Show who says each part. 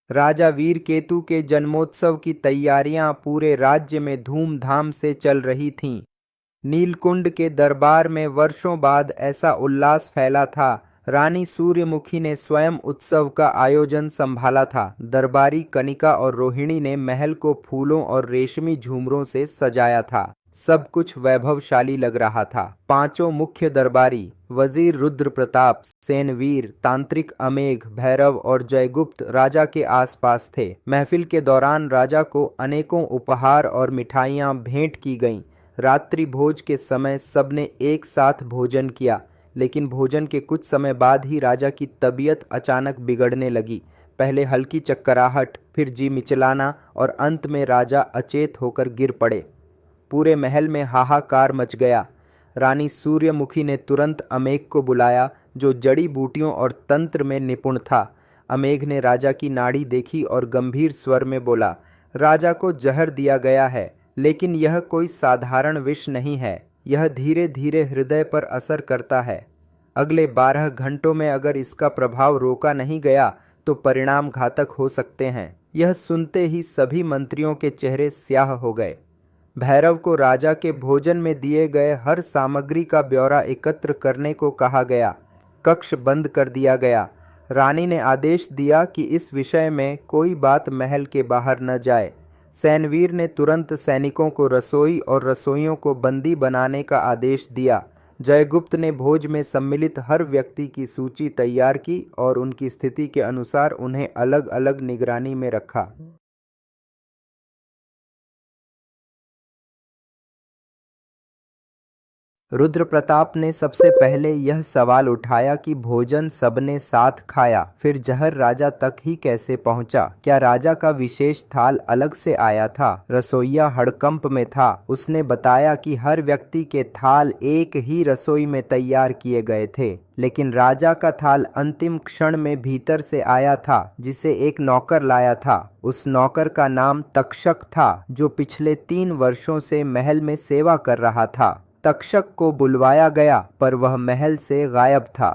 Speaker 1: राजा वीर केतु के जन्मोत्सव की तैयारियां पूरे राज्य में धूमधाम से चल रही थीं। नीलकुंड के दरबार में वर्षों बाद ऐसा उल्लास फैला था। रानी सूर्यमुखी ने स्वयं उत्सव का आयोजन संभाला था। दरबारी कनिका और रोहिणी ने महल को फूलों और रेशमी झूमरों से सजाया था। सब कुछ वैभवशाली लग रहा था। पांचों मुख्य दरबारी वजीर रुद्र प्रताप, सेनवीर, तांत्रिक अमेघ, भैरव और जयगुप्त राजा के आसपास थे। महफिल के दौरान राजा को अनेकों उपहार और मिठाइयां भेंट की गईं। रात्रि भोज के समय सबने एक साथ भोजन किया, लेकिन भोजन के कुछ समय बाद ही राजा की तबीयत अचानक बिगड़ने लगी। पहले हल्की चक्कराहट, फिर जी मिचलाना और अंत में राजा अचेत होकर गिर पड़े। पूरे महल में हाहाकार मच गया। रानी सूर्यमुखी ने तुरंत अमेघ को बुलाया, जो जड़ी बूटियों और तंत्र में निपुण था। अमेघ ने राजा की नाड़ी देखी और गंभीर स्वर में बोला, राजा को जहर दिया गया है, लेकिन यह कोई साधारण विष नहीं है। यह धीरे धीरे हृदय पर असर करता है। अगले 12 घंटों में अगर इसका प्रभाव रोका नहीं गया तो परिणाम घातक हो सकते हैं। यह सुनते ही सभी मंत्रियों के चेहरे स्याह हो गए। भैरव को राजा के भोजन में दिए गए हर सामग्री का ब्यौरा एकत्र करने को कहा गया। कक्ष बंद कर दिया गया। रानी ने आदेश दिया कि इस विषय में कोई बात महल के बाहर न जाए। सैनवीर ने तुरंत सैनिकों को रसोई और रसोइयों को बंदी बनाने का आदेश दिया। जयगुप्त ने भोज में सम्मिलित हर व्यक्ति की सूची तैयार की और उनकी स्थिति के अनुसार उन्हें अलग अलग निगरानी में रखा। रुद्र प्रताप ने सबसे पहले यह सवाल उठाया कि भोजन सबने साथ खाया, फिर जहर राजा तक ही कैसे पहुंचा? क्या राजा का विशेष थाल अलग से आया था? रसोइया हड़कंप में था। उसने बताया कि हर व्यक्ति के थाल एक ही रसोई में तैयार किए गए थे, लेकिन राजा का थाल अंतिम क्षण में भीतर से आया था, जिसे एक नौकर लाया था। उस नौकर का नाम तक्षक था, जो पिछले 3 वर्षों से महल में सेवा कर रहा था। तक्षक को बुलवाया गया, पर वह महल से गायब था।